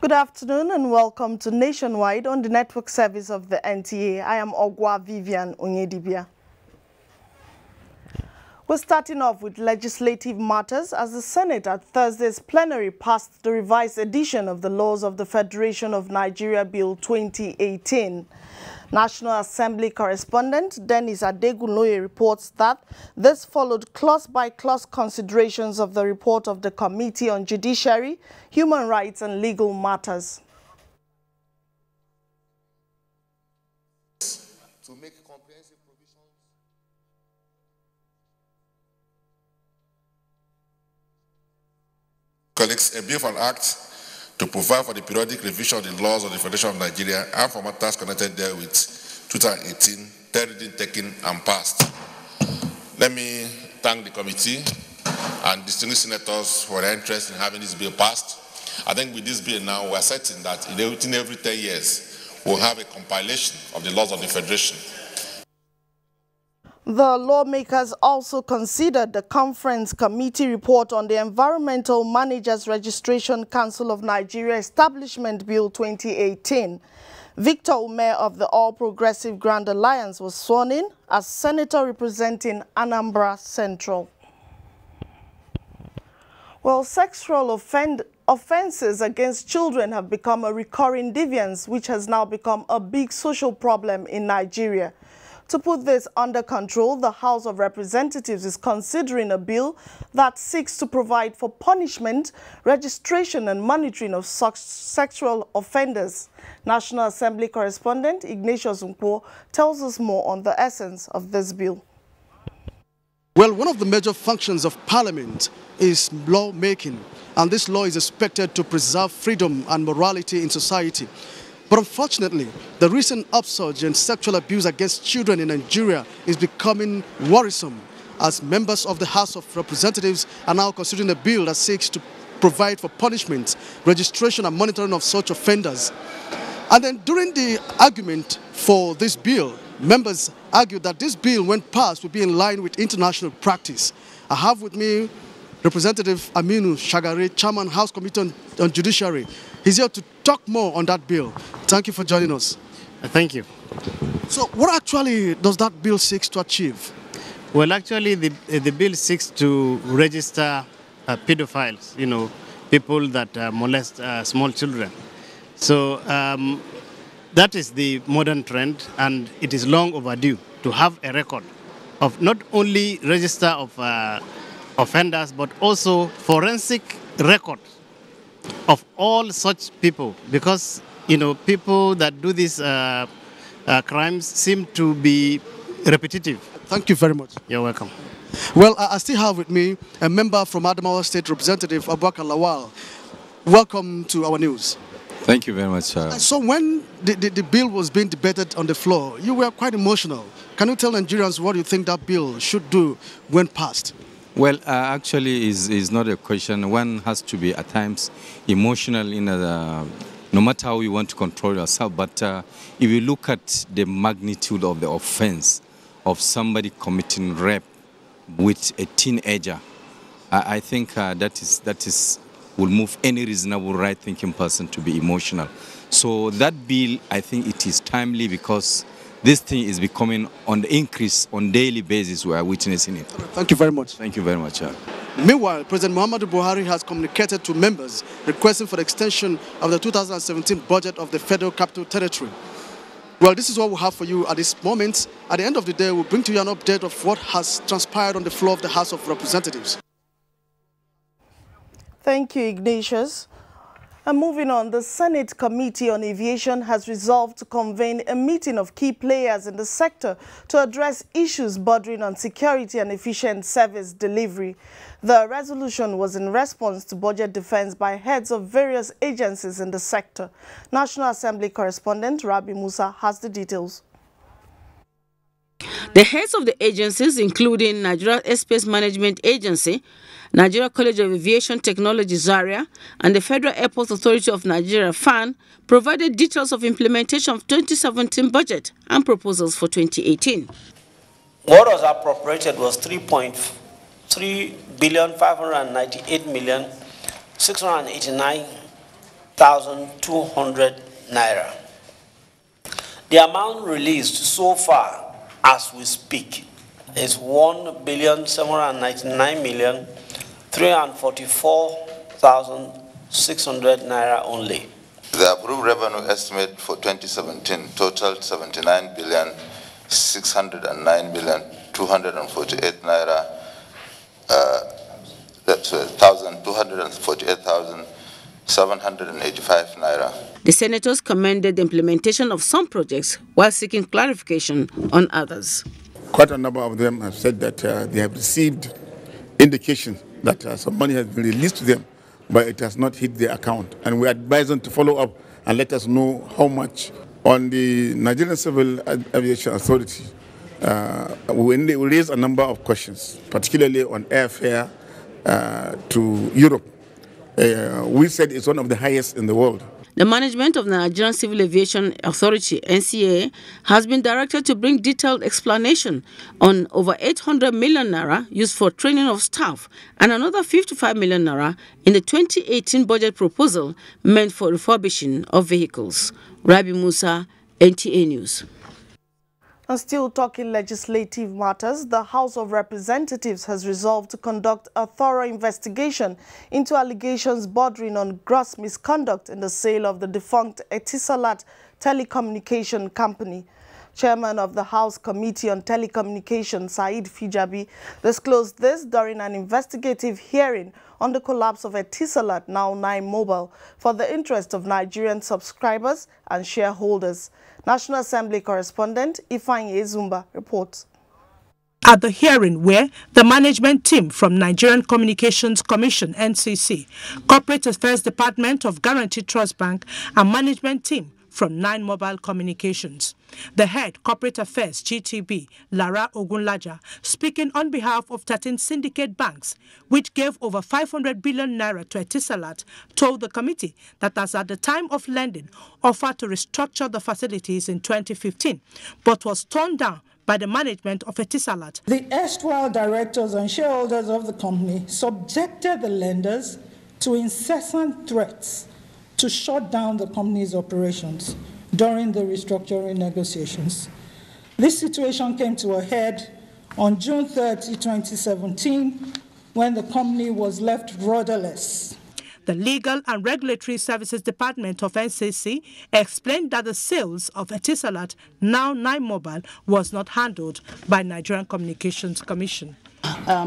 Good afternoon and welcome to Nationwide on the network service of the NTA. I am Ogwa Vivian Onyedibia. We're starting off with legislative matters as the Senate at Thursday's plenary passed the revised edition of the Laws of the Federation of Nigeria Bill 2018. National Assembly correspondent Dennis Adegunloye reports that this followed clause-by-clause considerations of the report of the Committee on Judiciary, Human Rights and Legal Matters. To make comprehensive provisions. Colleagues, a bill for an act to provide for the periodic revision of the laws of the Federation of Nigeria and for matters connected therewith, 2018, third reading taken and passed. Let me thank the committee and distinguished senators for their interest in having this bill passed. I think with this bill now, we are certain that in every 10 years, we'll have a compilation of the laws of the Federation. The lawmakers also considered the Conference Committee report on the Environmental Managers Registration Council of Nigeria Establishment Bill 2018. Victor Ume of the All Progressive Grand Alliance was sworn in as senator representing Anambra Central. Well, sexual offenses against children have become a recurring deviance which has now become a big social problem in Nigeria. To put this under control, the House of Representatives is considering a bill that seeks to provide for punishment, registration and monitoring of such sexual offenders. National Assembly correspondent Ignatius Nkwo tells us more on the essence of this bill. Well, one of the major functions of Parliament is lawmaking, and this law is expected to preserve freedom and morality in society. But unfortunately, the recent upsurge in sexual abuse against children in Nigeria is becoming worrisome as members of the House of Representatives are now considering a bill that seeks to provide for punishment, registration and monitoring of such offenders. And then during the argument for this bill, members argued that this bill, when passed, would be in line with international practice. I have with me Representative Aminu Shagari, Chairman House Committee on Judiciary. He's here to talk more on that bill. Thank you for joining us. Thank you. So what actually does that bill seek to achieve? Well, actually, the bill seeks to register pedophiles, people that molest small children. So that is the modern trend, and it is long overdue to have a record of not only register of offenders, but also forensic record of all such people, because people that do these crimes seem to be repetitive. Thank you very much. You're welcome. Well, I still have with me a member from Adamawa State, Representative Abubakar Lawal. Welcome to our news. Thank you very much. So when the bill was being debated on the floor, you were quite emotional. Can you tell Nigerians what you think that bill should do when passed? Well, actually, is not a question. One has to be at times emotional no matter how you want to control yourself. But if you look at the magnitude of the offense of somebody committing rape with a teenager, I think that will move any reasonable right-thinking person to be emotional. So that bill, I think it is timely because this thing is becoming on the increase on daily basis. We are witnessing it. Thank you very much. Thank you very much. Meanwhile, President Muhammadu Buhari has communicated to members requesting for the extension of the 2017 budget of the Federal Capital Territory. Well, this is what we have for you at this moment. At the end of the day, we'll bring to you an update of what has transpired on the floor of the House of Representatives. Thank you, Ignatius. And moving on, the Senate Committee on Aviation has resolved to convene a meeting of key players in the sector to address issues bordering on security and efficient service delivery. The resolution was in response to budget defense by heads of various agencies in the sector. National Assembly correspondent Rabi Musa has the details. The heads of the agencies, including Nigeria Airspace Management Agency, Nigeria College of Aviation Technology Zaria, and the Federal Airports Authority of Nigeria FAN, provided details of implementation of 2017 budget and proposals for 2018. What was appropriated was 3.598,689 1,200 naira. The amount released so far, as we speak, is 1,799,344,600 naira only. The approved revenue estimate for 2017 totaled 79,609,248 naira. That's 248,785 naira. The senators commended the implementation of some projects while seeking clarification on others. Quite a number of them have said that they have received indications that some money has been released to them, but it has not hit their account. And we advise them to follow up and let us know how much. On the Nigerian Civil Aviation Authority, we raised a number of questions, particularly on airfare to Europe. We said it's one of the highest in the world. The management of the Nigerian Civil Aviation Authority, NTA, has been directed to bring detailed explanation on over 800 million naira used for training of staff and another 55 million naira in the 2018 budget proposal meant for refurbishing of vehicles. Rabi Musa, NTA News. And still talking legislative matters, the House of Representatives has resolved to conduct a thorough investigation into allegations bordering on gross misconduct in the sale of the defunct Etisalat Telecommunication Company. Chairman of the House Committee on Telecommunications, Said Fijabi, disclosed this during an investigative hearing on the collapse of Etisalat, now 9 Mobile, for the interest of Nigerian subscribers and shareholders. National Assembly correspondent Ifeanyi Ezumba reports. At the hearing where the management team from Nigerian Communications Commission, NCC, Corporate Affairs Department of Guarantee Trust Bank, and management team from 9 Mobile Communications. The head Corporate Affairs GTB, Lara Ogunlaja, speaking on behalf of 13 syndicate banks, which gave over 500 billion naira to Etisalat, told the committee that as at the time of lending, offered to restructure the facilities in 2015, but was turned down by the management of Etisalat. The erstwhile directors and shareholders of the company subjected the lenders to incessant threats to shut down the company's operations during the restructuring negotiations. This situation came to a head on June 30, 2017, when the company was left rudderless. The Legal and Regulatory Services Department of NCC explained that the sales of Etisalat, now 9 Mobile, was not handled by Nigerian Communications Commission.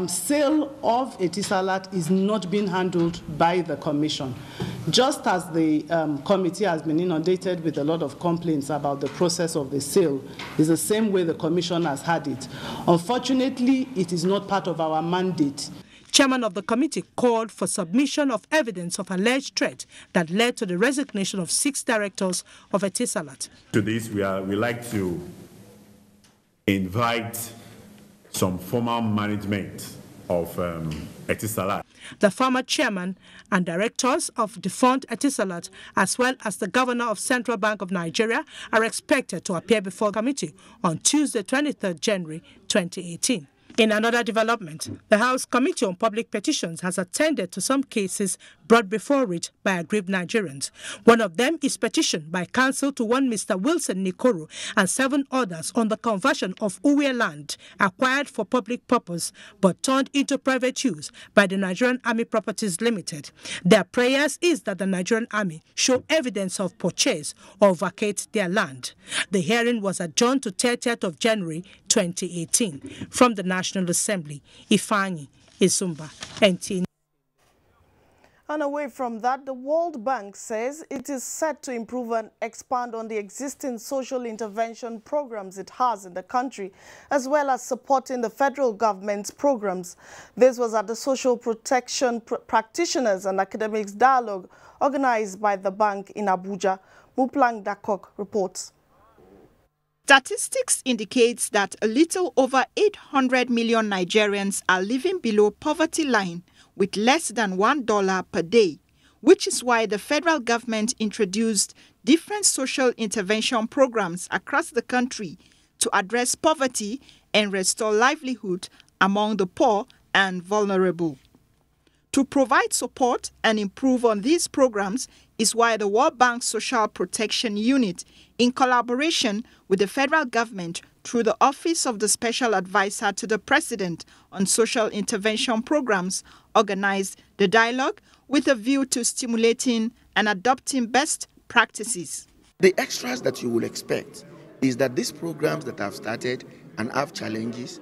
Sale of Etisalat is not being handled by the Commission. Just as the committee has been inundated with a lot of complaints about the process of the sale, is the same way the Commission has had it. Unfortunately, it is not part of our mandate. Chairman of the committee called for submission of evidence of alleged threat that led to the resignation of 6 directors of Etisalat. To this, we like to invite some former management of Etisalat. The former chairman and directors of defunct Etisalat, as well as the governor of Central Bank of Nigeria, are expected to appear before the committee on Tuesday, 23rd January 2018. In another development, the House Committee on Public Petitions has attended to some cases brought before it by aggrieved Nigerians. One of them is petition by counsel to one Mr. Wilson Nikoro and 7 others on the conversion of Uwe land acquired for public purpose but turned into private use by the Nigerian Army Properties Limited. Their prayers is that the Nigerian Army show evidence of purchase or vacate their land. The hearing was adjourned to 30th of January 2018. From the National Assembly, Ifeanyi Ezumba, NTA. And away from that, the World Bank says it is set to improve and expand on the existing social intervention programs it has in the country, as well as supporting the federal government's programs. This was at the Social Protection Practitioners and Academics Dialogue organized by the bank in Abuja. Muplang Dakok reports. Statistics indicates that a little over 800 million Nigerians are living below poverty line with less than $1 per day, which is why the federal government introduced different social intervention programs across the country to address poverty and restore livelihood among the poor and vulnerable. To provide support and improve on these programs, is why the World Bank Social Protection Unit, in collaboration with the federal government through the Office of the Special Advisor to the President on Social Intervention Programs, organized the dialogue with a view to stimulating and adopting best practices. The extras that you will expect is that these programs that have started and have challenges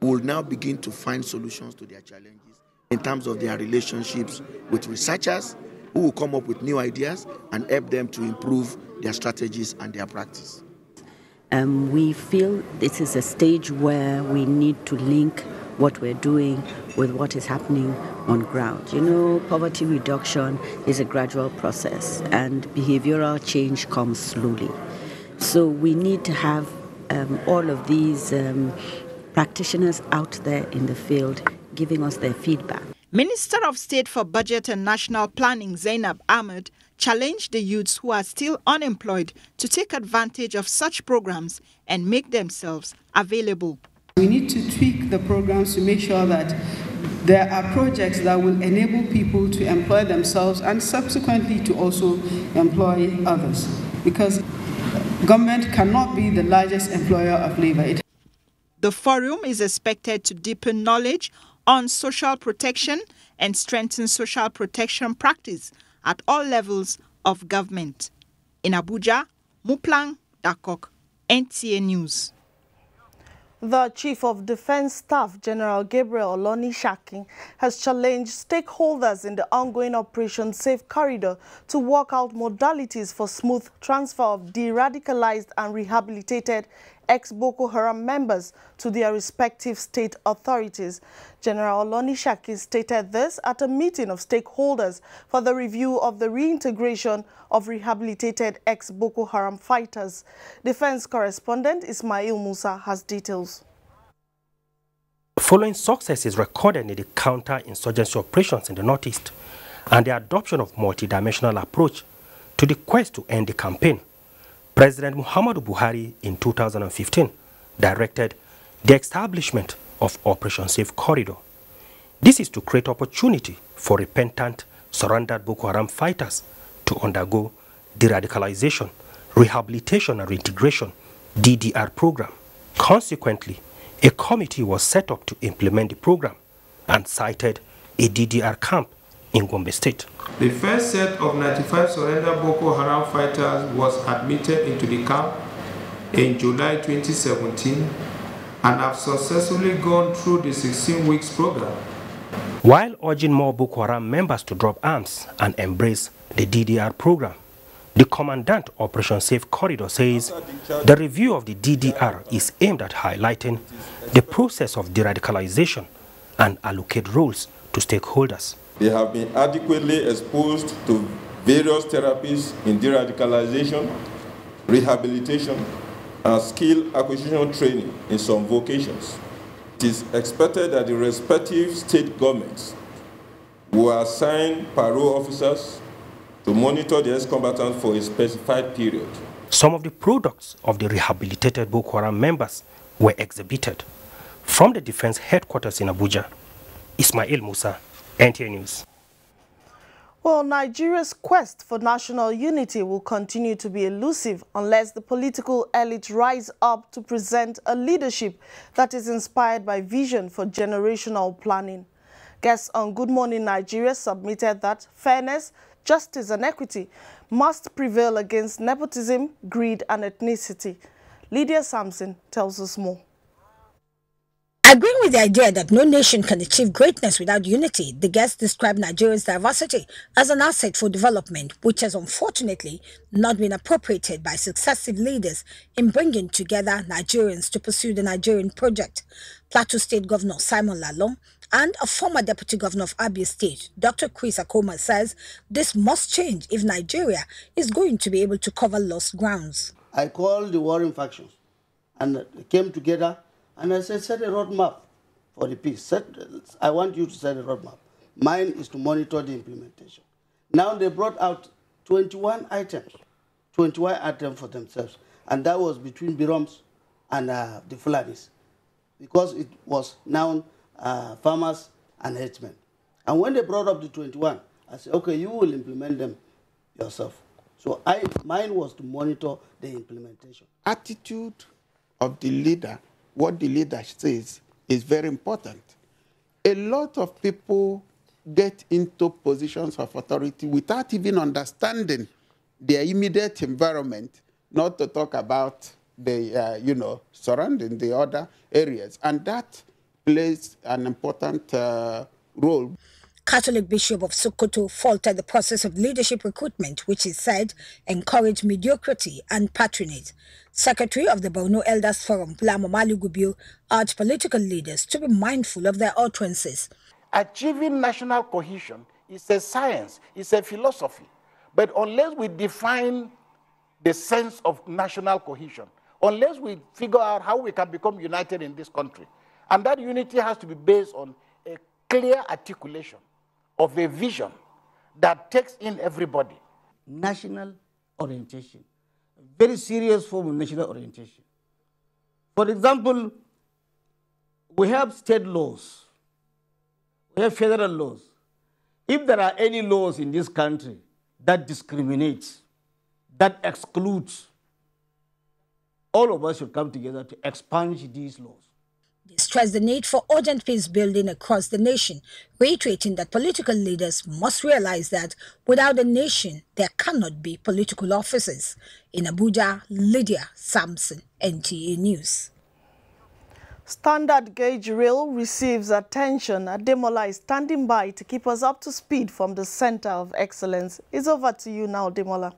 will now begin to find solutions to their challenges in terms of their relationships with researchers who will come up with new ideas and help them to improve their strategies and their practice. We feel this is a stage where we need to link what we're doing with what is happening on ground. You know, poverty reduction is a gradual process and behavioral change comes slowly. So we need to have all of these practitioners out there in the field giving us their feedback. Minister of State for Budget and National Planning Zainab Ahmed challenged the youths who are still unemployed to take advantage of such programs and make themselves available. We need to tweak the programs to make sure that there are projects that will enable people to employ themselves and subsequently to also employ others, because government cannot be the largest employer of labor. The forum is expected to deepen knowledge on social protection and strengthen social protection practice at all levels of government. In Abuja, Muplang Dakok, NTA News. The Chief of Defense Staff, General Gabriel Oloni-Shakin, has challenged stakeholders in the ongoing Operation Safe Corridor to work out modalities for smooth transfer of de-radicalized and rehabilitated ex-Boko Haram members to their respective state authorities. General Oloni-Shakin stated this at a meeting of stakeholders for the review of the reintegration of rehabilitated ex-Boko Haram fighters. Defense correspondent Ismail Musa has details. Following successes recorded in the counter-insurgency operations in the Northeast and the adoption of multidimensional approach to the quest to end the campaign, President Muhammadu Buhari in 2015 directed the establishment of Operation Safe Corridor. This is to create opportunity for repentant, surrendered Boko Haram fighters to undergo de-radicalization, rehabilitation and reintegration DDR program. Consequently, a committee was set up to implement the program and sited a DDR camp in Gombe State. The first set of 95 surrendered Boko Haram fighters was admitted into the camp in July 2017 and have successfully gone through the 16 weeks program. While urging more Boko Haram members to drop arms and embrace the DDR program, the Commandant Operation Safe Corridor says the review of the DDR is aimed at highlighting the process of de-radicalization and allocate roles to stakeholders. They have been adequately exposed to various therapies in de-radicalization, rehabilitation, and skill acquisition training in some vocations. It is expected that the respective state governments will assign parole officers to monitor the ex-combatants for a specified period. Some of the products of the rehabilitated Boko Haram members were exhibited. From the defense headquarters in Abuja, Ismail Musa, NTA News. Well, Nigeria's quest for national unity will continue to be elusive unless the political elite rise up to present a leadership that is inspired by vision for generational planning. Guests on Good Morning Nigeria submitted that fairness, justice and equity must prevail against nepotism, greed and ethnicity. Lydia Sampson tells us more. Agreeing with the idea that no nation can achieve greatness without unity, the guests described Nigeria's diversity as an asset for development, which has unfortunately not been appropriated by successive leaders in bringing together Nigerians to pursue the Nigerian project. Plateau State Governor Simon Lalong and a former Deputy Governor of Abia State, Dr. Chris Akoma, says this must change if Nigeria is going to be able to cover lost grounds. I called the warring factions and they came together. And I said, set a roadmap for the peace. I want you to set a roadmap. Mine is to monitor the implementation. Now they brought out 21 items for themselves. And that was between Biroms and the Fulanis. Because it was now farmers and herdsmen. And when they brought up the 21, I said, okay, you will implement them yourself. So mine was to monitor the implementation. Attitude of the leader, what the leader says, is very important. A lot of people get into positions of authority without even understanding their immediate environment, not to talk about the, surrounding the other areas. And that plays an important role. Catholic Bishop of Sokoto faulted the process of leadership recruitment, which he said encouraged mediocrity and patronage. Secretary of the Borno Elders Forum, Blamo Malugubio, urged political leaders to be mindful of their utterances. Achieving national cohesion is a science, it's a philosophy. But unless we define the sense of national cohesion, unless we figure out how we can become united in this country, and that unity has to be based on a clear articulation of a vision that takes in everybody. National orientation, a very serious form of national orientation. For example, we have state laws, we have federal laws. If there are any laws in this country that discriminate, that excludes, all of us should come together to expunge these laws. They stressed the need for urgent peace building across the nation, reiterating that political leaders must realize that without a nation, there cannot be political officers. In Abuja, Lydia Sampson, NTA News. Standard gauge rail receives attention. Ademola is standing by to keep us up to speed from the Center of Excellence. It's over to you now, Ademola.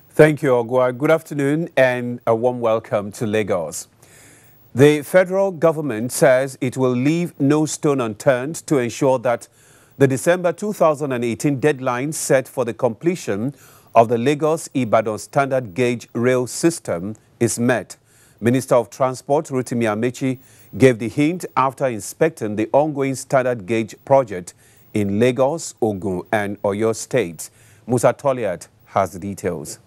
Thank you, Ogwa. Good afternoon and a warm welcome to Lagos. The federal government says it will leave no stone unturned to ensure that the December 2018 deadline set for the completion of the Lagos-Ibadan standard gauge rail system is met. Minister of Transport Rotimi Amechi gave the hint after inspecting the ongoing standard gauge project in Lagos, Ogun and Oyo states. Musa Toliat has the details.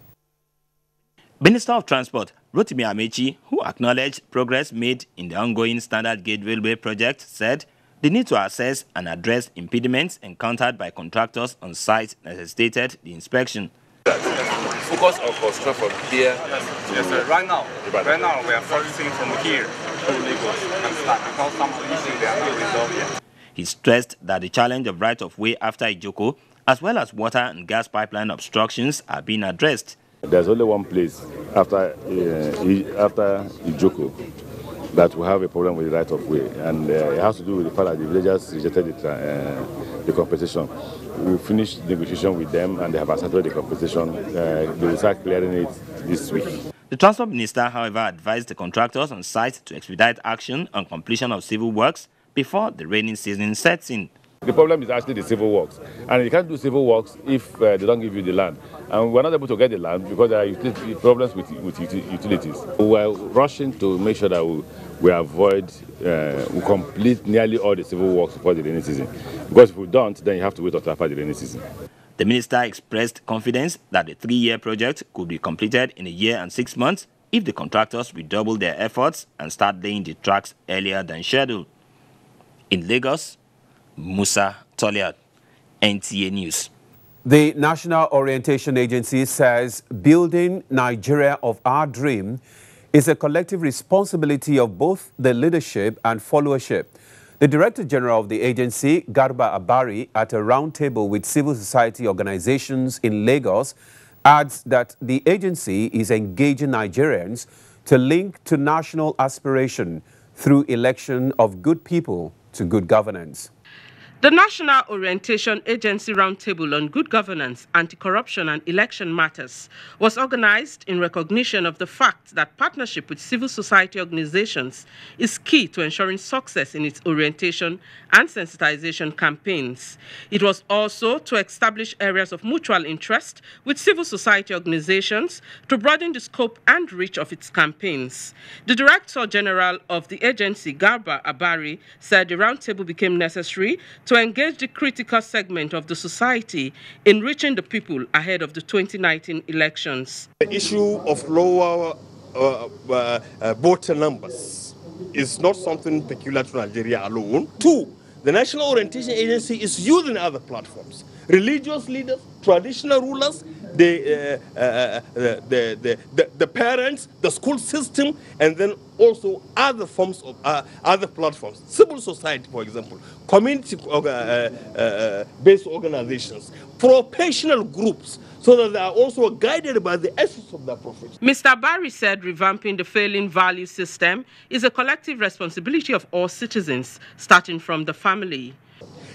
Minister of Transport Rotimi Amechi, who acknowledged progress made in the ongoing standard gauge railway project, said the need to assess and address impediments encountered by contractors on site necessitated the inspection. Focus on construction from here to right now we are focusing from here to Lagos and start because some of these things they are not resolved yet. He stressed that the challenge of right-of-way after Ijoko, as well as water and gas pipeline obstructions, are being addressed. There's only one place after Ijoko that we have a problem with the right-of-way, and it has to do with the fact that the villagers rejected the compensation. We finished negotiation with them, and they have accepted the compensation. They will start clearing it this week. The Transport Minister, however, advised the contractors on site to expedite action on completion of civil works before the rainy season sets in. The problem is actually the civil works, and you can't do civil works if they don't give you the land. And we're not able to get the land because there are problems with utilities. We're rushing to make sure that we avoid, we complete nearly all the civil works before the rainy season. Because if we don't, then you have to wait until after the rainy season. The minister expressed confidence that the 3-year project could be completed in 1 year and 6 months if the contractors redouble their efforts and start laying the tracks earlier than scheduled. In Lagos, Musa Toliat, NTA News. The National Orientation Agency says building Nigeria of our dream is a collective responsibility of both the leadership and followership. The Director General of the agency, Garba Abari, at a roundtable with civil society organizations in Lagos, adds that the agency is engaging Nigerians to link to national aspiration through election of good people to good governance. The National Orientation Agency Roundtable on Good Governance, Anti-Corruption and Election Matters was organized in recognition of the fact that partnership with civil society organizations is key to ensuring success in its orientation and sensitization campaigns. It was also to establish areas of mutual interest with civil society organizations to broaden the scope and reach of its campaigns. The Director General of the agency, Garba Abari, said the roundtable became necessary to engage the critical segment of the society in reaching the people ahead of the 2019 elections. The issue of lower voter numbers is not something peculiar to Nigeria alone. 2, the National Orientation Agency is using other platforms. Religious leaders, traditional rulers, the parents, the school system, and then also other forms of other platforms. Civil society, for example, community-based organizations, professional groups, so that they are also guided by the essence of their profession. Mr. Barry said revamping the failing value system is a collective responsibility of all citizens, starting from the family.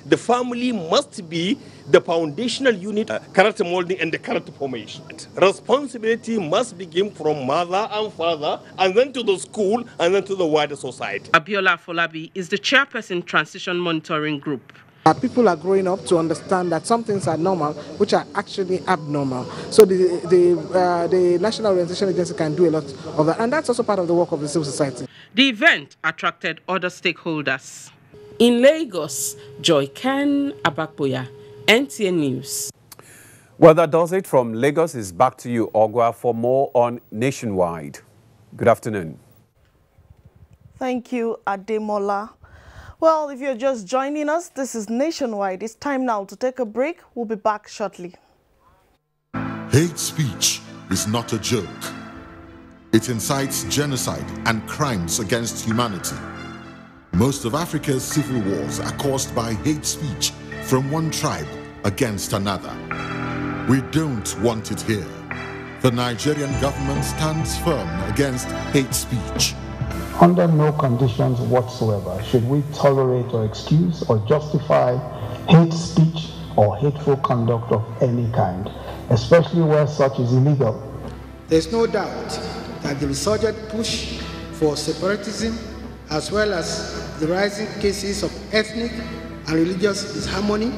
The family must be the foundational unit, character molding and the character formation. Responsibility must begin from mother and father, and then to the school, and then to the wider society. Abiola Folabi is the chairperson Transition Monitoring Group. People are growing up to understand that some things are normal, which are actually abnormal. So the National Orientation Agency can do a lot of that, and that's also part of the work of the civil society. The event attracted other stakeholders. In Lagos, Joy Ken Abakboya, NTA News. Well, that does it from Lagos. Is back to you, Ogwa, for more on Nationwide. Good afternoon. Thank you, Ademola. Well, if you're just joining us, this is Nationwide. It's time now to take a break. We'll be back shortly. Hate speech is not a joke. It incites genocide and crimes against humanity. Most of Africa's civil wars are caused by hate speech from one tribe against another. We don't want it here. The Nigerian government stands firm against hate speech. Under no conditions whatsoever should we tolerate or excuse or justify hate speech or hateful conduct of any kind, especially where such is illegal. There's no doubt that the resurgent push for separatism, as well as the rising cases of ethnic and religious disharmony,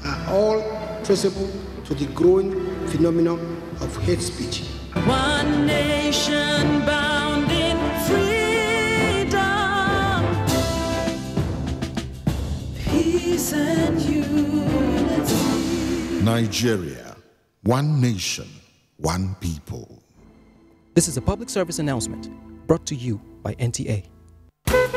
are all traceable to the growing phenomenon of hate speech. One nation bound in freedom, peace and unity. Nigeria, one nation, one people. This is a public service announcement brought to you by NTA.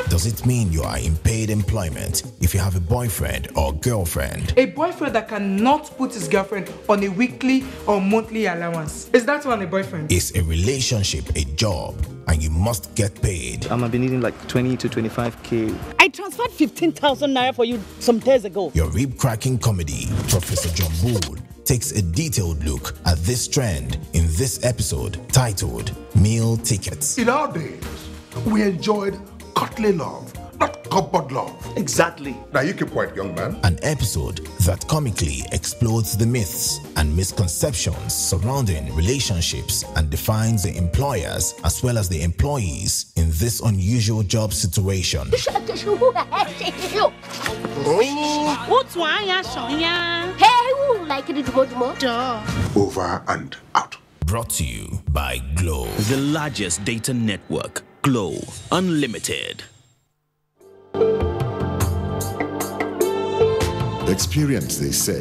Does it mean you are in paid employment if you have a boyfriend or girlfriend? A boyfriend that cannot put his girlfriend on a weekly or monthly allowance. Is that one a boyfriend? Is a relationship a job and you must get paid? I might be needing like 20 to 25K. I transferred 15,000 naira for you some days ago. Your rib-cracking comedy, Professor John Bull, takes a detailed look at this trend in this episode titled Meal Tickets. In our days, we enjoyed courtly love, not cupboard love. Exactly. Now you keep quiet, young man. An episode that comically explodes the myths and misconceptions surrounding relationships and defines the employers as well as the employees in this unusual job situation. Over and out. Brought to you by Glow, the largest data network. Glow Unlimited. Experience, they say,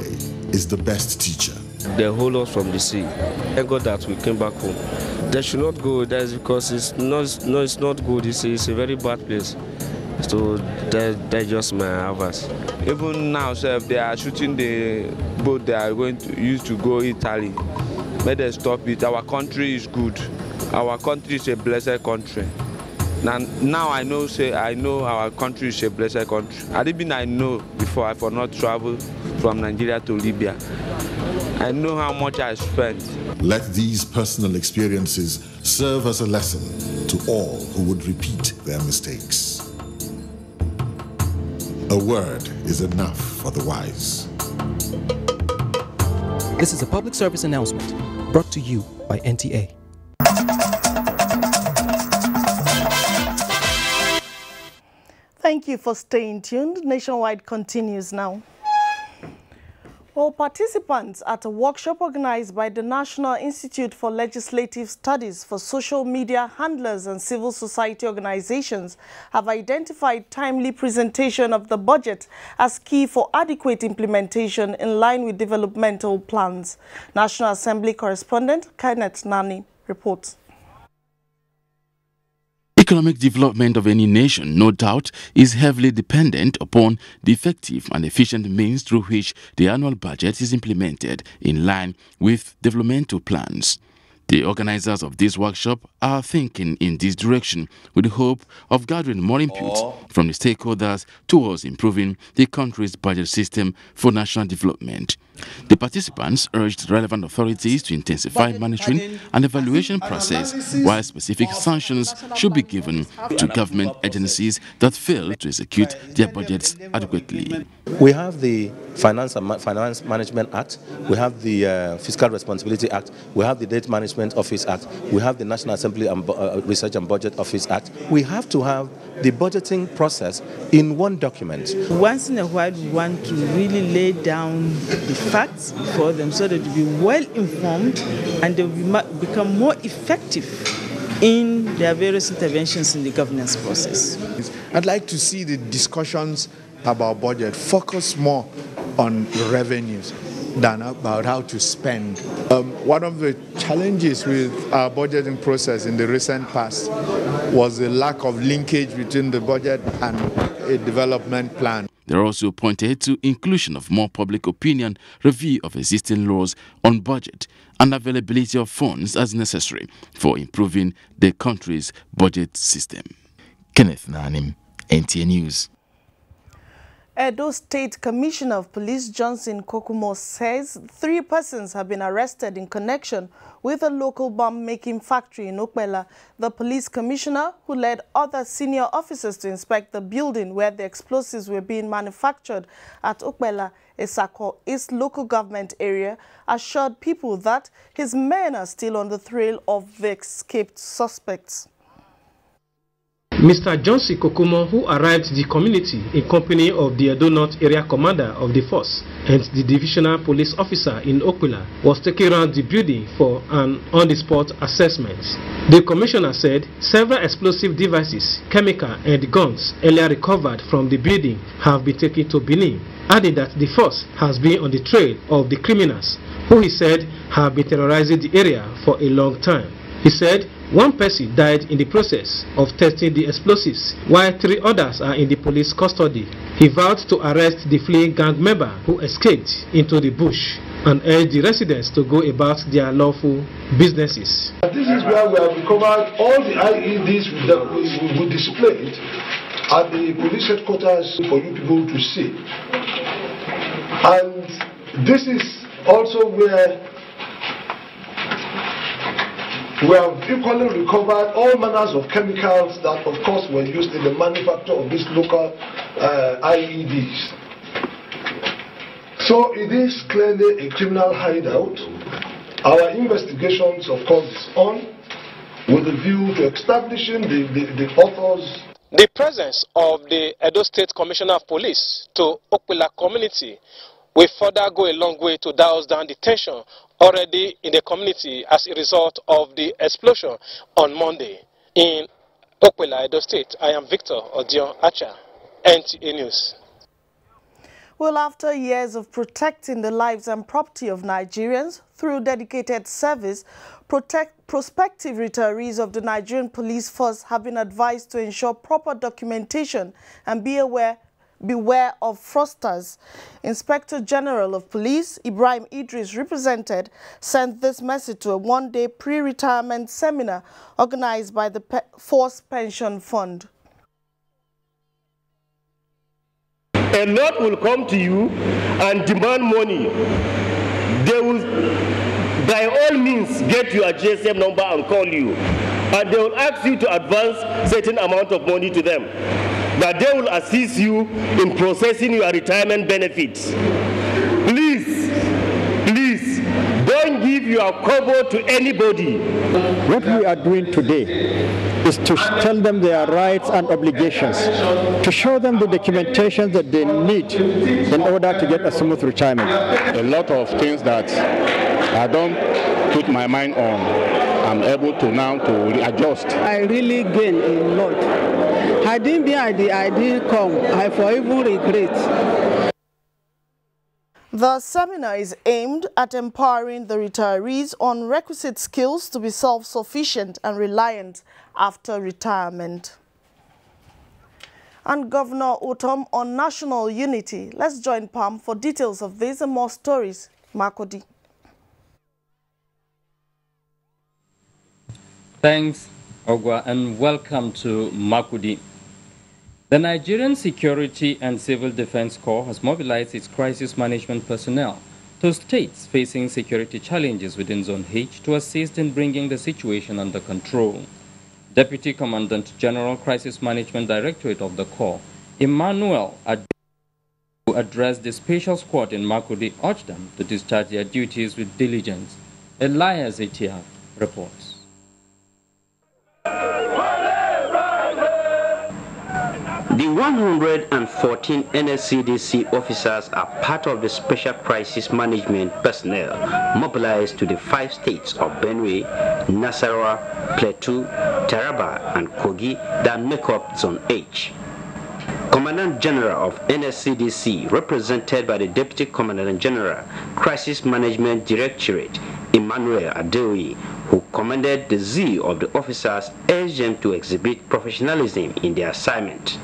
is the best teacher. They hold us from the sea. Thank God that we came back home. They should not go there because it's not good. It's a very bad place. So they just may have us. Even now, so if they are shooting the boat they are going to use to go Italy, may they stop it. Our country is good. Our country is a blessed country. Now I know our country is a blessed country. I know before I for not travel from Nigeria to Libya. I know how much I spent. Let these personal experiences serve as a lesson to all who would repeat their mistakes. A word is enough for the wise. This is a public service announcement brought to you by NTA. Thank you for staying tuned. Nationwide continues now. Well, participants at a workshop organized by the National Institute for Legislative Studies for social media handlers and civil society organizations have identified timely presentation of the budget as key for adequate implementation in line with developmental plans. National Assembly correspondent Kenneth Nani reports. The Economic development of any nation, no doubt, is heavily dependent upon the effective and efficient means through which the annual budget is implemented in line with developmental plans. The organizers of this workshop are thinking in this direction with the hope of gathering more input from the stakeholders towards improving the country's budget system for national development. The participants urged relevant authorities to intensify monitoring and evaluation process, while specific sanctions should be given to government agencies that fail to execute their budgets adequately. We have the Finance Management Act, we have the Fiscal Responsibility Act, we have the Debt Management Office Act, we have the National Assembly and Research and Budget Office Act. We have to have the budgeting process in one document. Once in a while, we want to really lay down the facts for them so that they'll be well informed and they will become more effective in their various interventions in the governance process. I'd like to see the discussions about budget focus more on revenues than about how to spend. One of the challenges with our budgeting process in the recent past was the lack of linkage between the budget and a development plan. They also pointed to inclusion of more public opinion, review of existing laws on budget, and availability of funds as necessary for improving the country's budget system. Kenneth Nanim, NTA News. Edo State Commissioner of Police Johnson Kokumo says 3 persons have been arrested in connection with a local bomb-making factory in Okpela. The police commissioner, who led other senior officers to inspect the building where the explosives were being manufactured at Okpela, Esako East local government area, assured people that his men are still on the trail of the escaped suspects. Mr. Johnson Kokumo, who arrived the community in company of the Edo North area commander of the force and the divisional police officer in Okpela, was taken around the building for an on-the-spot assessment. The commissioner said several explosive devices, chemical and guns earlier recovered from the building have been taken to Benin, adding that the force has been on the trail of the criminals, who he said have been terrorizing the area for a long time. He said 1 person died in the process of testing the explosives, while 3 others are in the police custody. He vowed to arrest the fleeing gang member who escaped into the bush and urged the residents to go about their lawful businesses. This is where we have recovered all the IEDs that we displayed at the police headquarters for you people to see. And this is also where we have equally recovered all manners of chemicals that, of course, were used in the manufacture of these local IEDs. So it is clearly a criminal hideout. Our investigations, of course, is on with a view to establishing the authors. The presence of the Edo State Commissioner of Police to Okpela community will further go a long way to douse down the tension already in the community as a result of the explosion on Monday in Okpela, Edo State. I am Victor Odion Acha, NTA News. Well, after years of protecting the lives and property of Nigerians through dedicated service, prospective retirees of the Nigerian police force have been advised to ensure proper documentation and beware of fraudsters. Inspector General of Police Ibrahim Idris, represented, sent this message to a 1-day pre-retirement seminar organized by the Force Pension Fund. A lot will come to you and demand money. They will, by all means, get your GSM number and call you. And they will ask you to advance certain amount of money to them, that they will assist you in processing your retirement benefits. Please, don't give your kobo to anybody. What we are doing today is to tell them their rights and obligations, to show them the documentation that they need in order to get a smooth retirement. A lot of things that I don't put my mind on, I'm able to now to adjust. I really gain a lot. I didn't come. I for even regret. The seminar is aimed at empowering the retirees on requisite skills to be self-sufficient and reliant after retirement. And Governor Otom on national unity. Let's join Pam for details of this and more stories. Makodi. Thanks, Ogwa, and welcome to Makudi. The Nigerian Security and Civil Defense Corps has mobilized its crisis management personnel to states facing security challenges within Zone H to assist in bringing the situation under control. Deputy Commandant General Crisis Management Directorate of the Corps, Emmanuel who addressed the special squad in Makudi, urged them to discharge their duties with diligence. Elias Etiaf reports. The 114 NSCDC officers are part of the Special Crisis Management personnel mobilized to the 5 states of Benue, Nasarawa, Plateau, Taraba, and Kogi that make up Zone H. Commandant General of NSCDC, represented by the Deputy Commandant General, Crisis Management Directorate, Emmanuel Adeoye, who commended the zeal of the officers, urged them to exhibit professionalism in their assignment.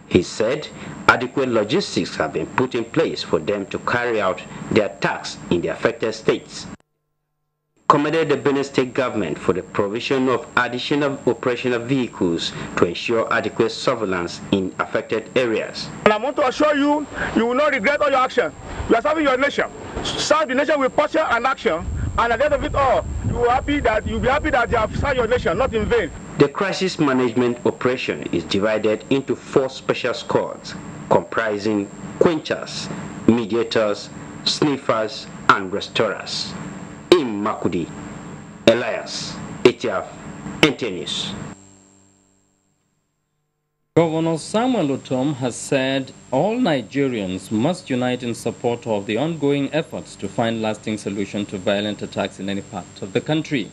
He said adequate logistics have been put in place for them to carry out their tasks in the affected states. Commended the Benin State government for the provision of additional operational vehicles to ensure adequate surveillance in affected areas. And I want to assure you, you will not regret all your action. You are serving your nation. Serve the nation with passion and action, and at the end of it all, you'll be happy that you have served your nation, not in vain. The crisis management operation is divided into 4 special squads, comprising quenchers, mediators, sniffers, and restorers. In Makudi, Elias Etiaf, NTA News. Governor Samuel Otom has said all Nigerians must unite in support of the ongoing efforts to find lasting solution to violent attacks in any part of the country.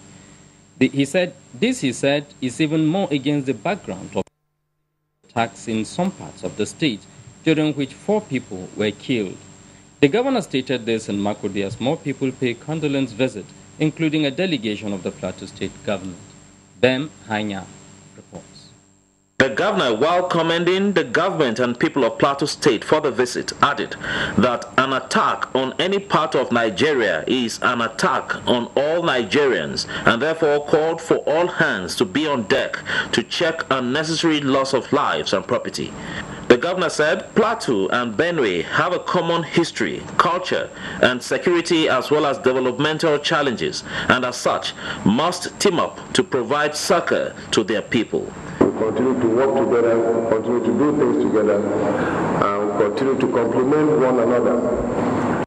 He said, is even more against the background of attacks in some parts of the state, during which 4 people were killed. The governor stated this in Makudi as more people pay condolence visit, including a delegation of the Plateau State government. Bem Hanya reports. The governor, while commending the government and people of Plateau State for the visit, added that an attack on any part of Nigeria is an attack on all Nigerians, and therefore called for all hands to be on deck to check unnecessary loss of lives and property. The governor said Plateau and Benue have a common history, culture, and security as well as developmental challenges, and as such must team up to provide succor to their people. We continue to work together, continue to do things together, and continue to complement one another.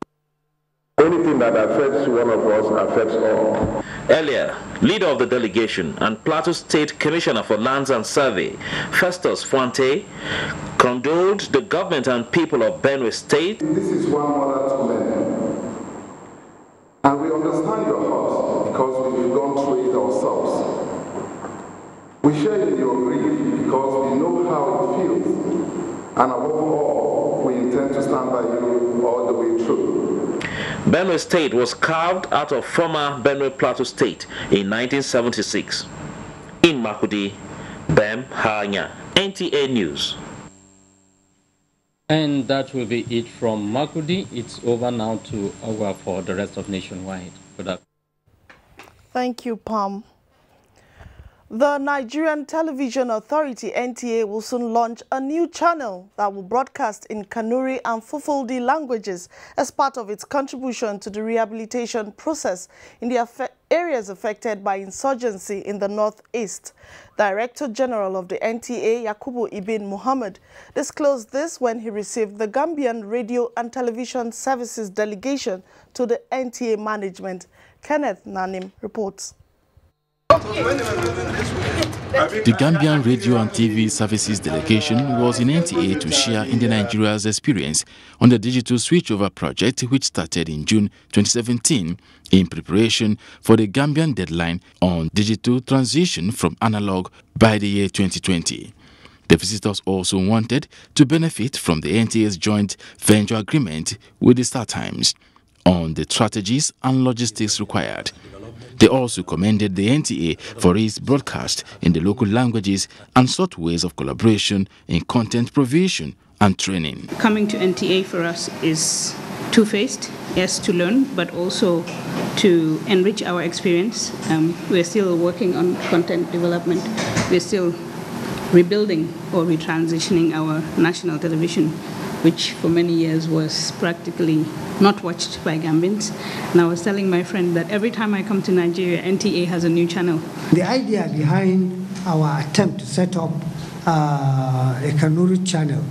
Anything that affects one of us affects all. Earlier, leader of the delegation and Plateau State Commissioner for Lands and Survey, Festus Fuente, condoled the government and people of Benue State. This is one mother to many, and we understand your heart because we've gone through it ourselves. We share in your grief because we know how it feels, and above all, we intend to stand by you all the way through. Benue State was carved out of former Benue Plateau State in 1976. In Makudi, Bem Hanya, NTA News. And that will be it from Makudi. It's over now to Ogwa for the rest of Nationwide. Good luck. Thank you, Pam. The Nigerian Television Authority, NTA, will soon launch a new channel that will broadcast in Kanuri and Fulfulde languages as part of its contribution to the rehabilitation process in the areas affected by insurgency in the Northeast. Director General of the NTA, Yakubu Ibn Muhammad, disclosed this when he received the Gambian Radio and Television Services delegation to the NTA management. Kenneth Nanim reports. The Gambian Radio and TV Services delegation was in NTA to share in Nigeria's experience on the digital switchover project, which started in June 2017 in preparation for the Gambian deadline on digital transition from analog by the year 2020. The visitors also wanted to benefit from the NTA's joint venture agreement with the StarTimes on the strategies and logistics required They also commended the NTA for its broadcast in the local languages and sought ways of collaboration in content provision and training. Coming to NTA for us is two-faced, yes, to learn, but also to enrich our experience. We're still working on content development. We're still rebuilding or retransitioning our national television, which for many years was practically not watched by Gambians. And I was telling my friend that every time I come to Nigeria, NTA has a new channel. The idea behind our attempt to set up a Kanuri channel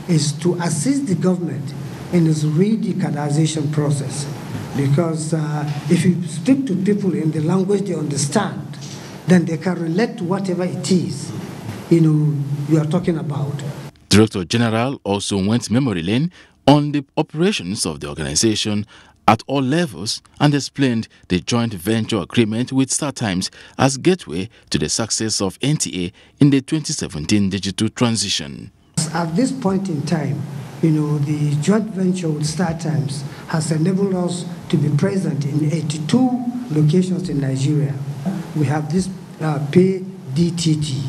is to assist the government in its re-decolonization process. Because if you speak to people in the language they understand, then they can relate to whatever it is, you are talking about. Director General also went memory lane on the operations of the organization at all levels and explained the joint venture agreement with StarTimes as gateway to the success of NTA in the 2017 digital transition. At this point in time, the joint venture with StarTimes has enabled us to be present in 82 locations in Nigeria. We have this pay DTT.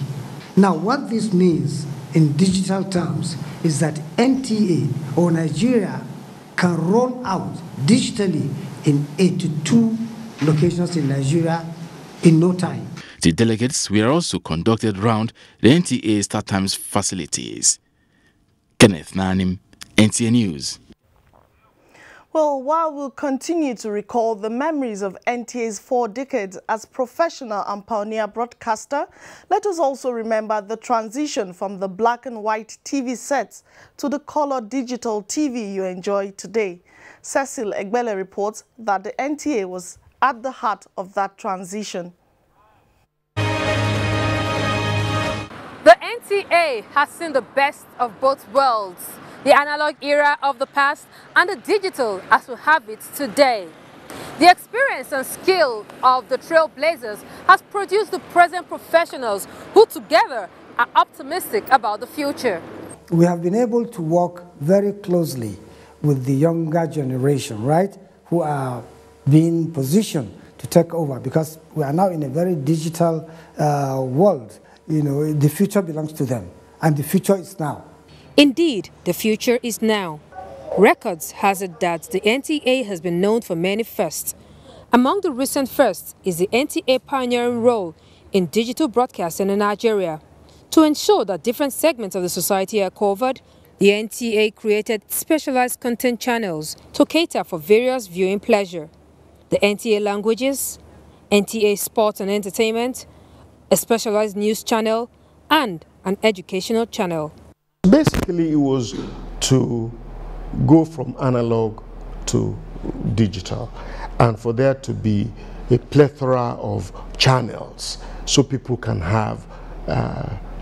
Now, what this means in digital terms is that NTA or Nigeria can roll out digitally in 82 locations in Nigeria in no time. The delegates were also conducted round the NTA StarTimes facilities. Kenneth Nanim, NTA News. Well, while we'll continue to recall the memories of NTA's 4 decades as professional and pioneer broadcaster, let us also remember the transition from the black and white TV sets to the color digital TV you enjoy today. Cecil Egbele reports that the NTA was at the heart of that transition. The NTA has seen the best of both worlds. The analog era of the past and the digital as we have it today. The experience and skill of the trailblazers has produced the present professionals who together are optimistic about the future. We have been able to work very closely with the younger generation, right, who are being positioned to take over because we are now in a very digital world. The future belongs to them and the future is now. Indeed, the future is now. Records has it that the NTA has been known for many firsts. Among the recent firsts is the NTA pioneering role in digital broadcasting in Nigeria. To ensure that different segments of the society are covered, the NTA created specialized content channels to cater for various viewing pleasure. The NTA languages, NTA sports and entertainment, a specialized news channel, and an educational channel. Basically, it was to go from analog to digital and for there to be a plethora of channels so people can have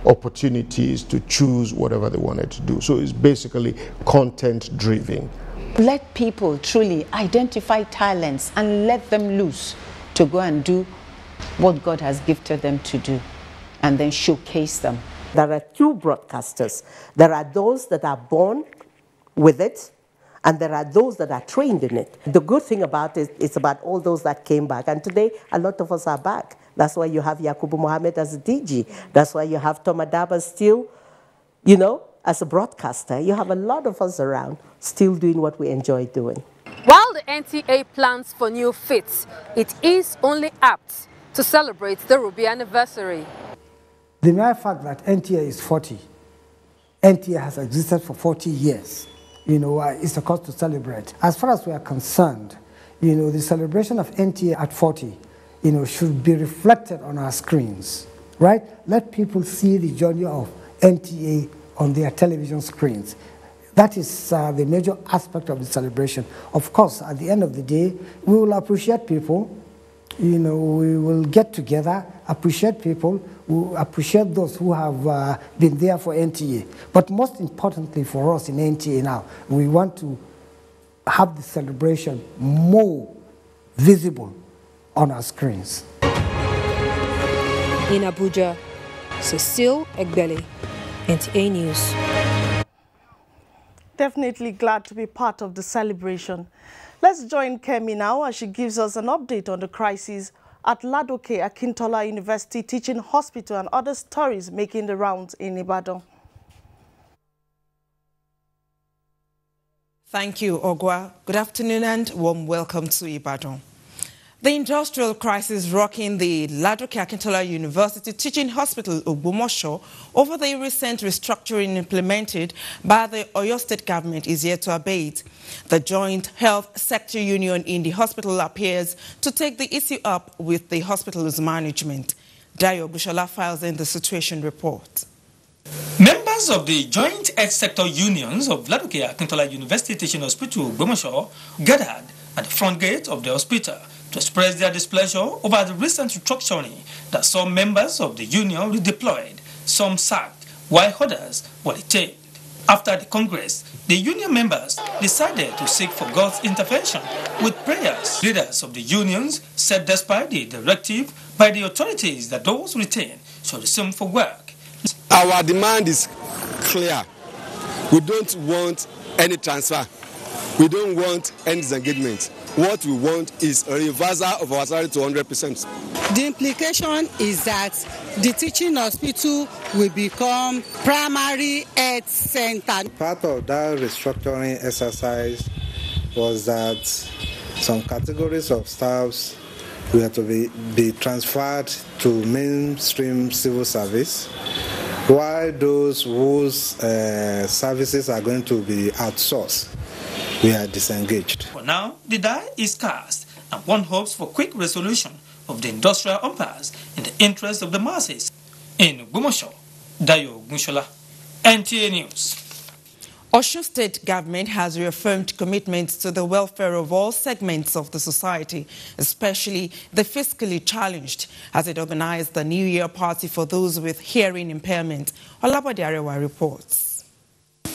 opportunities to choose whatever they wanted to do. So it's basically content driven. Let people truly identify talents and let them loose to go and do what God has gifted them to do and then showcase them. There are 2 broadcasters. There are those that are born with it, and there are those that are trained in it. The good thing about it is about all those that came back, and today a lot of us are back. That's why you have Yakubu Mohammed as a DG. That's why you have Tom Adaba still, as a broadcaster. You have a lot of us around still doing what we enjoy doing. While the NTA plans for new feats, it is only apt to celebrate the Ruby anniversary. The mere fact that NTA is 40, NTA has existed for 40 years, it's a cause to celebrate. As far as we are concerned, the celebration of NTA at 40, should be reflected on our screens, right? Let people see the journey of NTA on their television screens. That is the major aspect of the celebration. Of course, at the end of the day, we will appreciate people. We will get together, appreciate people, we appreciate those who have been there for NTA. But most importantly for us in NTA now, we want to have the celebration more visible on our screens. In Abuja, Cecile Egbele, NTA News. Definitely glad to be part of the celebration. Let's join Kemi now as she gives us an update on the crisis at Ladoke Akintola University Teaching Hospital and other stories making the rounds in Ibadan. Thank you, Ogwa. Good afternoon and warm welcome to Ibadan. The industrial crisis rocking the Ladoke Akintola University Teaching Hospital, Ogbomoso, over the recent restructuring implemented by the Oyo State government is yet to abate. The Joint Health Sector Union in the hospital appears to take the issue up with the hospital's management. Dayo Bushola files in the situation report. Members of the Joint Health Sector Unions of Ladoke Akintola University Teaching Hospital, Ogbomoso, gathered at the front gate of the hospital to express their displeasure over the recent restructuring that saw members of the union redeployed, some sacked, while others were retained. After the Congress, the union members decided to seek for God's intervention with prayers. Leaders of the unions said despite the directive by the authorities that those retained should resume for work. Our demand is clear. We don't want any transfer. We don't want any disengagement. What we want is a reversal of our salary to 100%. The implication is that the teaching hospital will become primary health center. Part of that restructuring exercise was that some categories of staffs were to be transferred to mainstream civil service, while those whose services are going to be outsourced, we are disengaged. For now, the die is cast, and one hopes for quick resolution of the industrial impasse in the interest of the masses. In Ogbomoso, Dayo Bushola, NTA News. Osun State government has reaffirmed commitments to the welfare of all segments of the society, especially the fiscally challenged, as it organized the New Year party for those with hearing impairment. Olabode Arewa reports.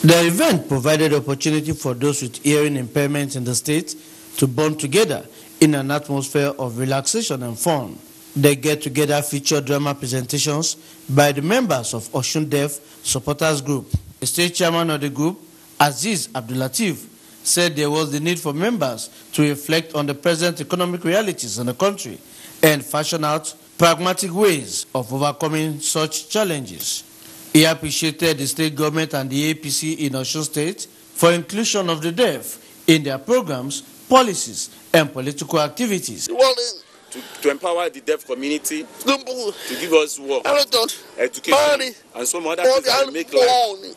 The event provided opportunity for those with hearing impairments in the state to bond together in an atmosphere of relaxation and fun. The get-together featured drama presentations by the members of Osun Deaf Supporters Group. The state chairman of the group, Aziz Abdulatif, said there was the need for members to reflect on the present economic realities in the country and fashion out pragmatic ways of overcoming such challenges. He appreciated the state government and the APC in Osun State for inclusion of the deaf in their programs, policies, and political activities. To empower the deaf community, to give us work, education, and some other things that will make life.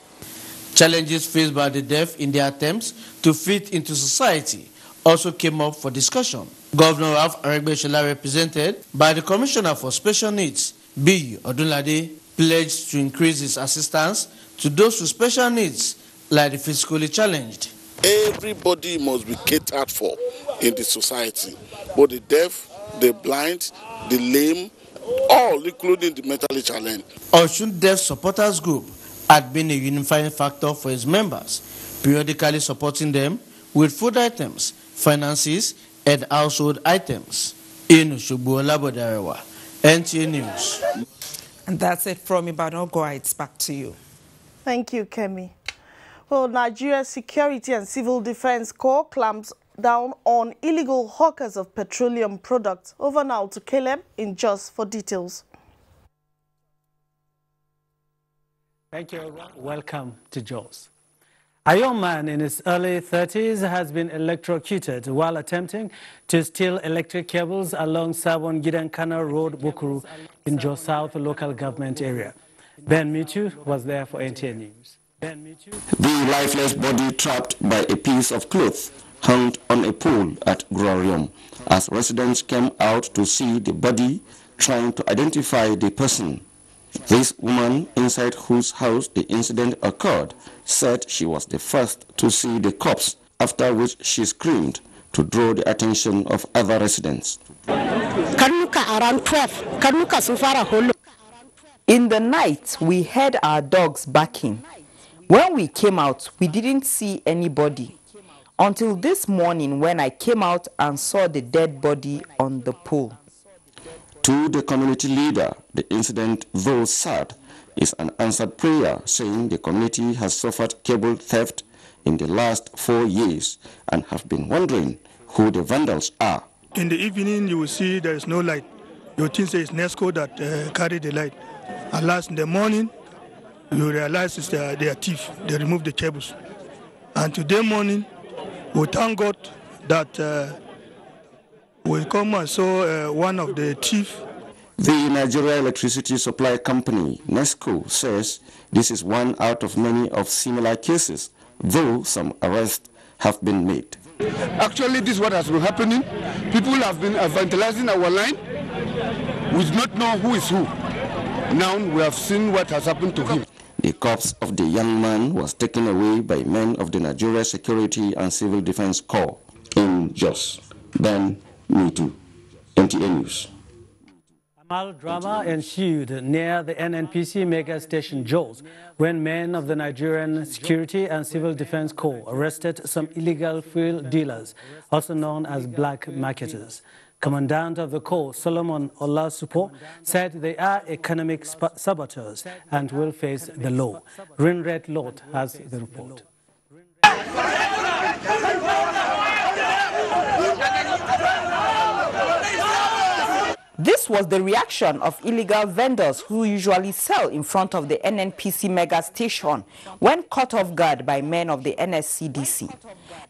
Challenges faced by the deaf in their attempts to fit into society also came up for discussion. Governor Ralph Aregbesola, represented by the Commissioner for Special Needs, B. Odunlade, pledged to increase his assistance to those with special needs, like the physically challenged. Everybody must be catered for in the society, both the deaf, the blind, the lame, all, including the mentally challenged. Osun Deaf Supporters Group had been a unifying factor for its members, periodically supporting them with food items, finances, and household items. In Osogbo, Olabode Arewa, NTA News. And that's it from Ibadan. It's back to you. Thank you, Kemi. Well, Nigeria's Security and Civil Defense Corps clamps down on illegal hawkers of petroleum products. Over now to Caleb in Jos for details. Thank you. Welcome to Jos. A young man in his early 30s has been electrocuted while attempting to steal electric cables along Sabon Gidankana Road, Bukuru, in Jos South local government area. Ben Mitu was there for NTA News. The lifeless body trapped by a piece of cloth hung on a pole at Glorium as residents came out to see the body, trying to identify the person. This woman, inside whose house the incident occurred, said she was the first to see the corpse, after which she screamed to draw the attention of other residents. Around 12, in the night, we heard our dogs barking. When we came out, we didn't see anybody. Until this morning when I came out and saw the dead body on the pole. To the community leader, the incident, though sad, is an answered prayer, saying the community has suffered cable theft in the last 4 years and have been wondering who the vandals are. In the evening, you will see there is no light. you think say it's NESCO that carry the light. And last in the morning, you realize it's they are thief. They remove the cables. And today morning, we thank God that we come and saw one of the thief. The Nigeria Electricity Supply Company, NESCO, says this is one out of many of similar cases, though some arrests have been made. Actually, this is what has been happening. People have been vandalizing our line. We do not know who is who. Now we have seen what has happened to him. The corpse of the young man was taken away by men of the Nigeria Security and Civil Defense Corps in Jos. Ben Mitu, NTA News. Drama ensued near the NNPC mega station Jos when men of the Nigerian Security and Civil Defense Corps arrested some illegal fuel dealers, also known as black marketers. Commandant of the Corps, Solomon Olasupo, said they are economic saboteurs and will face the law. Rinred Lot has the report. This was the reaction of illegal vendors who usually sell in front of the NNPC mega station when caught off guard by men of the NSCDC.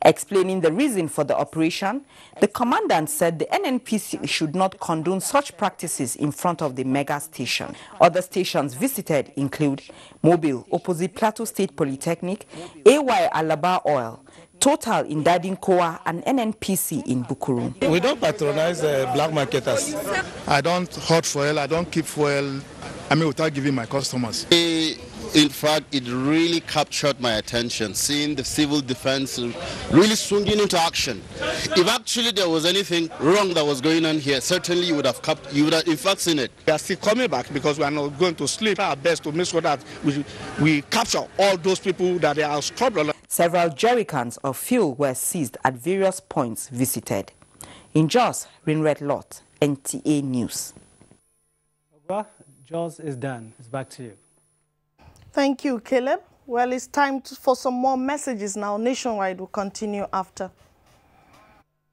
Explaining the reason for the operation, the commandant said the NNPC should not condone such practices in front of the mega station. Other stations visited include Mobile opposite Plateau State Polytechnic, AY Alaba Oil, Total in Dadinkowa, and NNPC in Bukuru. We don't patronize black marketers. I don't hoard fuel, I don't keep fuel, without giving my customers. In fact, it really captured my attention, seeing the civil defense really swinging into action. If actually there was anything wrong that was going on here, certainly you would have in fact seen it. We are still coming back because we are not going to sleep our best to make sure that we capture all those people that they are struggling. Several jerrycans of fuel were seized at various points visited. In Jos, Rinred Lot, NTA News. Jos is done. It's back to you. Thank you, Caleb. Well, it's time for some more messages now. Nationwide will continue after.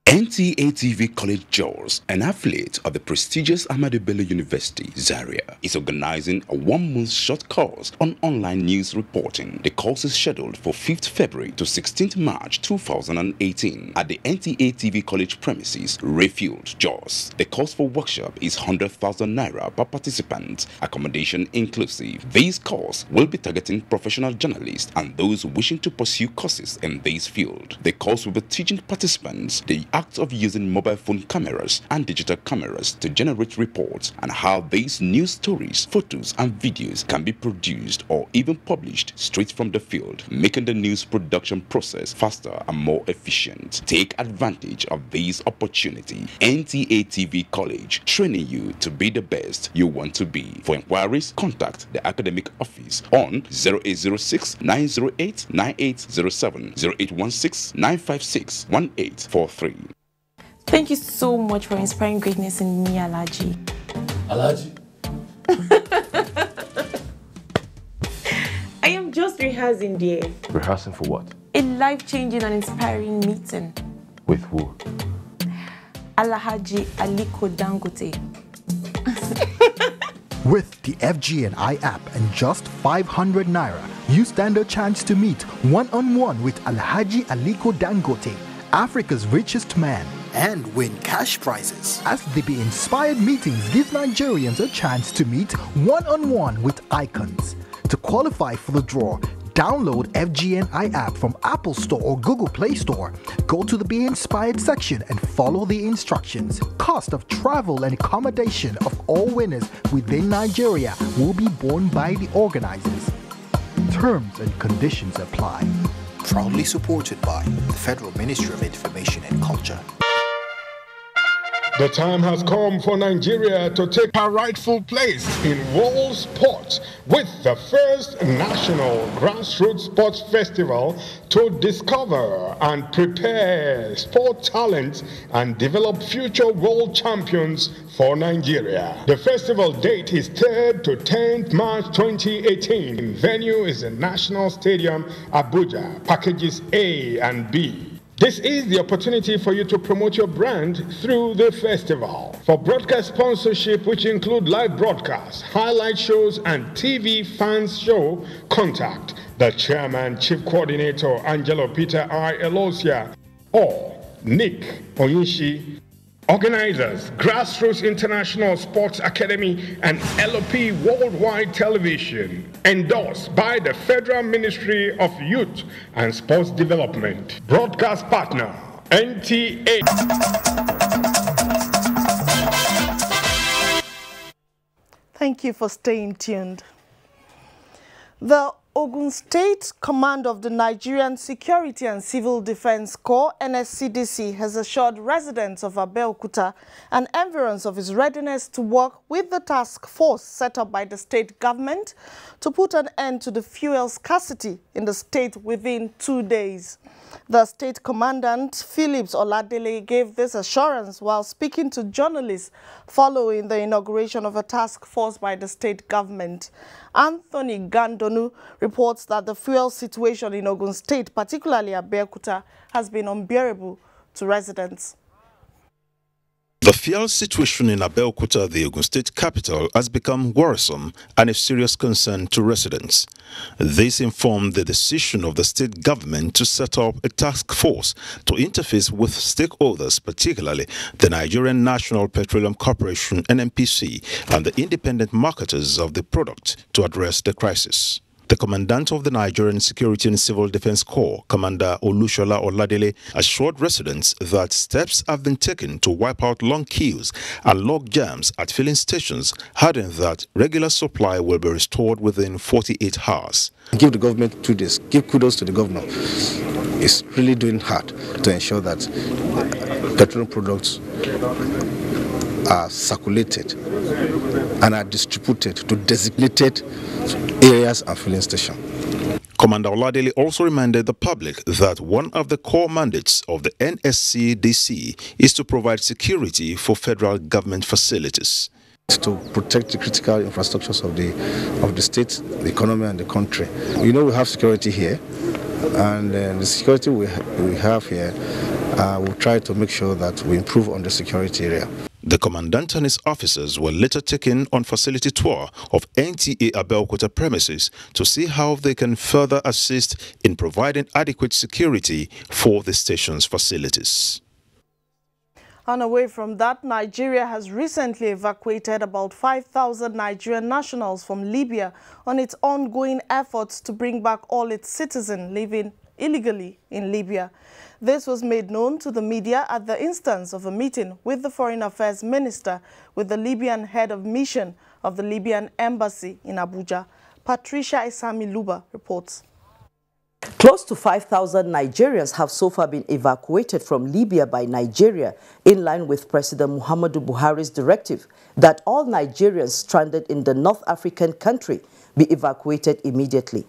NTA TV College Jos, an affiliate of the prestigious Ahmadu Bello University, Zaria, is organizing a one-month short course on online news reporting. The course is scheduled for 5th February to 16th March 2018 at the NTA TV College premises, Rayfield, Jos. The cost for workshop is 100,000 naira per participant, accommodation inclusive. This course will be targeting professional journalists and those wishing to pursue courses in this field. The course will be teaching participants the act of using mobile phone cameras and digital cameras to generate reports and how these news stories, photos and videos can be produced or even published straight from the field, making the news production process faster and more efficient. Take advantage of this opportunity. NTA TV College, training you to be the best you want to be. For inquiries, contact the academic office on 0806 908 9807 0816 956 1843. Thank you so much for inspiring greatness in me, Alaji. Alaji? I am just rehearsing, dear. Rehearsing for what? A life-changing and inspiring meeting. With who? Alhaji Aliko Dangote. With the FGNI app and just 500 naira, you stand a chance to meet one-on-one with Alhaji Aliko Dangote, Africa's richest man, and win cash prizes. As the Be Inspired meetings give Nigerians a chance to meet one-on-one with icons. To qualify for the draw, download FGNI app from Apple Store or Google Play Store. Go to the Be Inspired section and follow the instructions. Cost of travel and accommodation of all winners within Nigeria will be borne by the organizers. Terms and conditions apply. Proudly supported by the Federal Ministry of Information and Culture. The time has come for Nigeria to take her rightful place in world sports with the first national grassroots sports festival to discover and prepare sport talent and develop future world champions for Nigeria. The festival date is 3rd to 10th March 2018. Venue is the National Stadium, Abuja, packages A and B. This is the opportunity for you to promote your brand through the festival. For broadcast sponsorship, which include live broadcasts, highlight shows, and TV fans show, contact the Chairman, Chief Coordinator, Angelo Peter I. Elosia, or Nick Oyinshi. Organizers, Grassroots International Sports Academy and LOP Worldwide Television. Endorsed by the Federal Ministry of Youth and Sports Development. Broadcast partner, NTA. Thank you for staying tuned. The Ogun State Command of the Nigerian Security and Civil Defense Corps, NSCDC, has assured residents of Abeokuta and environs of its readiness to work with the task force set up by the state government to put an end to the fuel scarcity in the state within 2 days. The state commandant, Phillips Oladele, gave this assurance while speaking to journalists following the inauguration of a task force by the state government. Anthony Gandonu reports that the fuel situation in Ogun State, particularly at Abeokuta, has been unbearable to residents. The fuel situation in Abeokuta, the Ogun State capital, has become worrisome and a serious concern to residents. This informed the decision of the state government to set up a task force to interface with stakeholders, particularly the Nigerian National Petroleum Corporation (NNPC) and the independent marketers of the product to address the crisis. The commandant of the Nigerian Security and Civil Defense Corps, Commander Olushola Oladele, assured residents that steps have been taken to wipe out long queues and log jams at filling stations, adding that regular supply will be restored within 48 hours. Give the government 2 days. Give kudos to the governor. It's really doing hard to ensure that petroleum products are circulated and are distributed to designated areas and filling stations. Commander Oladele also reminded the public that one of the core mandates of the NSCDC is to provide security for federal government facilities. To protect the critical infrastructures of the state, the economy and the country. You know, we have security here, and the security we have here, we'll try to make sure that we improve on the security area. The commandant and his officers were later taken on facility tour of NTA Abeokuta premises to see how they can further assist in providing adequate security for the station's facilities. And away from that, Nigeria has recently evacuated about 5,000 Nigerian nationals from Libya on its ongoing efforts to bring back all its citizens living illegally in Libya. This was made known to the media at the instance of a meeting with the Foreign Affairs Minister with the Libyan head of mission of the Libyan embassy in Abuja. Patricia Isami Luba reports. Close to 5,000 Nigerians have so far been evacuated from Libya by Nigeria, in line with President Muhammadu Buhari's directive that all Nigerians stranded in the North African country be evacuated immediately.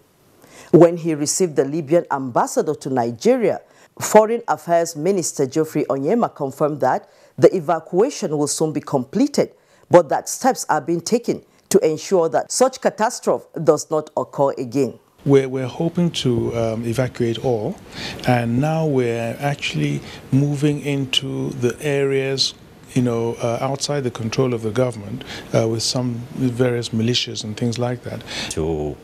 When he received the Libyan ambassador to Nigeria, Foreign Affairs Minister Geoffrey Onyema confirmed that the evacuation will soon be completed, but that steps are being taken to ensure that such catastrophe does not occur again. We're hoping to evacuate all, and now we're actually moving into the areas, outside the control of the government, with some various militias and things like that. To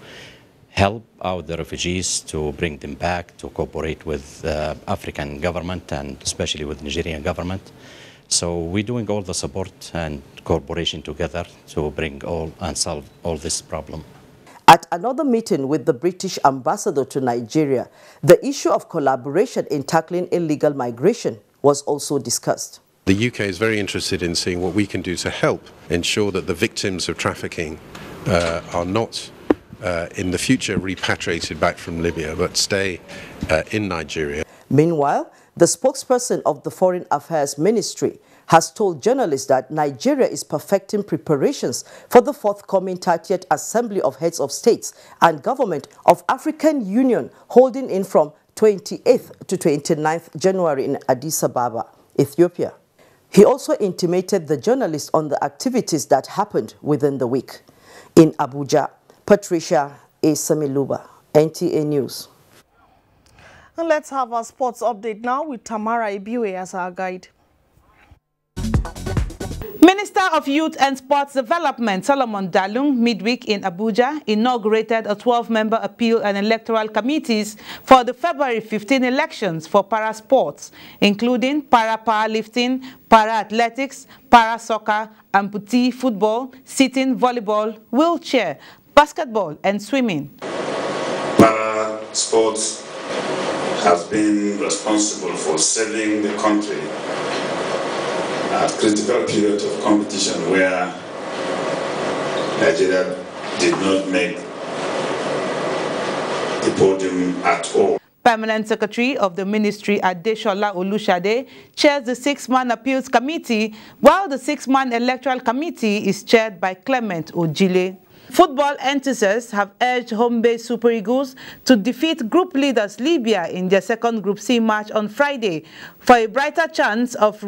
help out the refugees, to bring them back, to cooperate with African government and especially with Nigerian government. So we're doing all the support and cooperation together to bring all and solve all this problem. At another meeting with the British ambassador to Nigeria, the issue of collaboration in tackling illegal migration was also discussed. The UK is very interested in seeing what we can do to help ensure that the victims of trafficking are not in the future repatriated back from Libya, but stay in Nigeria. Meanwhile, the spokesperson of the Foreign Affairs Ministry has told journalists that Nigeria is perfecting preparations for the forthcoming 30th Assembly of Heads of States and Government of African Union holding in from 28th to 29th January in Addis Ababa, Ethiopia. He also intimated the journalists on the activities that happened within the week. In Abuja, Patricia Esamiluba, NTA News. And let's have our sports update now with Tamara Ibiwe as our guide. Minister of Youth and Sports Development Solomon Dalung midweek in Abuja inaugurated a 12-member appeal and electoral committees for the February 15 elections for para-sports, including para-powerlifting, para-athletics, para-soccer, amputee football, sitting volleyball, wheelchair, basketball and swimming. Para-sports has been responsible for saving the country at critical period of competition where Nigeria did not make the podium at all. Permanent Secretary of the Ministry Adeshola Olushade chairs the 6-man Appeals Committee, while the 6-man Electoral Committee is chaired by Clement Ojile. Football enthusiasts have urged home-based Super Eagles to defeat group leaders Libya in their second Group C match on Friday for a brighter chance of